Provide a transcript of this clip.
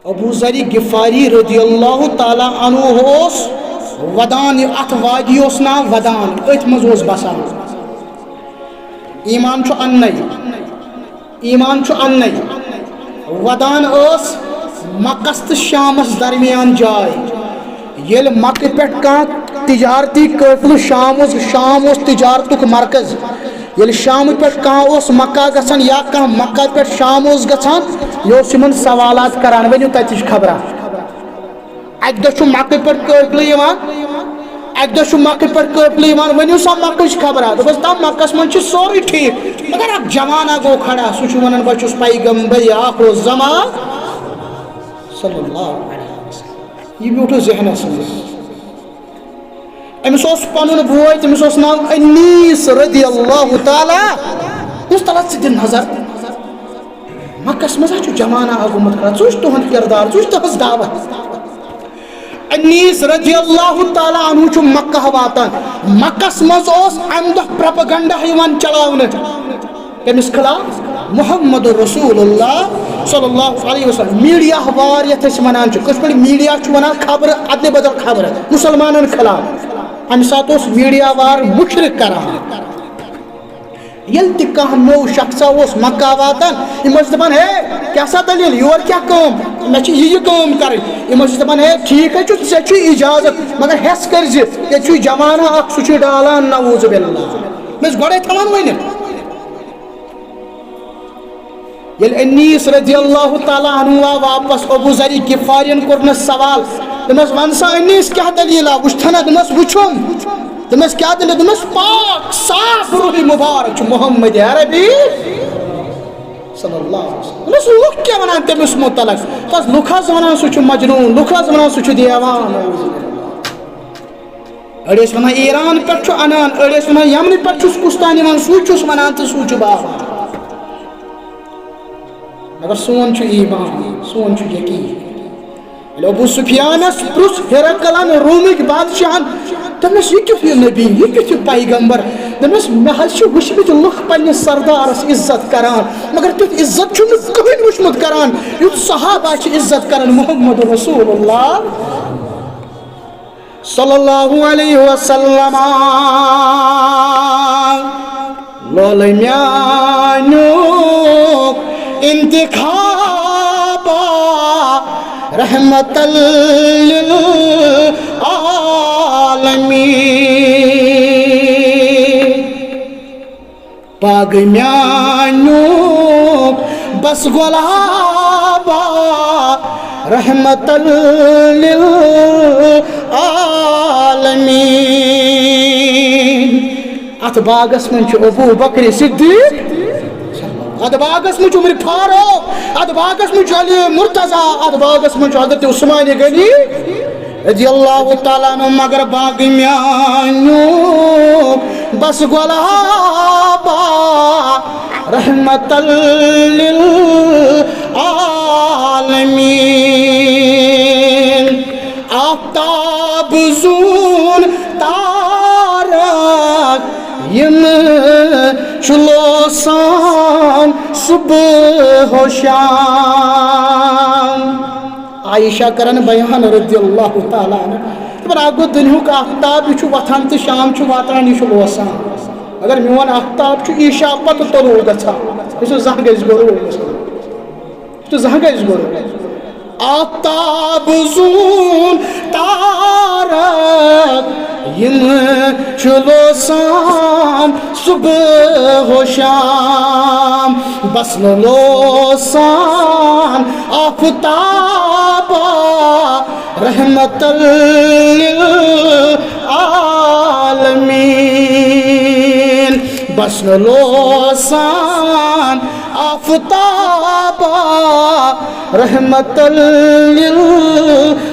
ابو ذر غفاری رضی اللہ تعالی عنہ ودان ات وادی ناو ودان ات مز بسان ایمان ان ودان مکس تو شامس درمیان جائے یل مکہ پہ تجارتی قافلہ شام تجارت مرکز یل شام پہ مکہ گژھان یا مکہ پہ شام گژھان یہ سوالات کران ونیو تتچ خبرہ اک دہ مکہ پہ قافلہ اک دہ مکہ پہ قافلہ ونیو سا مکہ خبرہ دس تم مکس من سوری ٹھیک مگر اب جمانہ گو کھڑا سہ ونان بہ چھس پیغمبر آخر الزمان صلی اللہ علیہ وسلم یہ بیوٹھو ذہنس امس پن بوے تمس ناو انیس رضی اللہ تعالی اس تلت سے دن نظر مکس مزہ جمانہ آگمت کرا ثہ تہد کردار ثہ تہذ دعوت انیس رضی اللہ تعالی عنہ مکہ واتان مکس مز ام دہ پروپیگنڈا چلاؤن کمس خلاف محمد رسول اللہ صلی اللہ علیہ وسلم میڈیا وار یت ونان کس پہ میڈیا ونان خبر ادل بدل خبر مسلمانن خلاف امہ سات میڈیا وار مشرک کران یل تہ نو شخصا مکہ واتان دپان ہے کیا سا دلیل یور کیا کام مے یہ کام کریں دپان ہے ٹھیک ہے ژے اجازت مگر ہس کر یہ جمانہ اخ سہ ڈالان نعوذ باللہ مس گوڑے تھوان ونت یل انیس رضی اللہ تعالی عنہ واپس ابو ذر غفاری کورنس سوال دمس ون سا انیس کیا دلیل وچھنا دمس وچھم دمس کیا دلیل دمس پاک صاف روح مبارک محمد عربی صلی اللہ علیہ وسلم دمس لوک کیا ونان تمس متعلق بس لوک ونان سہ مجنون لوک ونان سہ دیوان اڑیس ونان ایران پہ انان اڑیس ونان یمن پہ کستان سہ ونان تو سہ بابا مگر سون ایمان سون یقین ابو سفیانس پرس ہرقلن رومک بادشاہن دمس یہ کیت نبی یہ کیت پیغمبر دمس مے وچمت لکھ پنس سردارس عزت کران مگر تیت عزت کہین وچمت کران یت صحابہ عزت کران محمد رسول اللہ صلی اللہ علیہ وسلم لول میانو انتخاب رحمت للعالمین پاگ میانو بس گلابا رحمت للعالمین ات باغس من ابو بکر صدیق اد باغس من عمر فاروق اد باغس من علی مرتضی اد باغس من حضرت عثمان غنی رضی اللہ تعالیٰ عنہ مگر باغ میانو بس گلابا رحمت للعالمین آفتاب زون تارک یم چلوسان صبح و شام عائشہ کرن بیان رضی اللہ تعالیٰ عنہ آگو دنہک آفتاب یہ وتھان تو شام واتان یہ لوسان اگر میون آفتاب عشاء پتہ طلوع گژھان یہ زہ گژھِ غروب زہ گژھِ غروب آفتاب زون تارک یم لوسان صبح و شام بس لوسان آفتاب رحمت للعالمین بس لوسان آفتاب رحمت للعالمین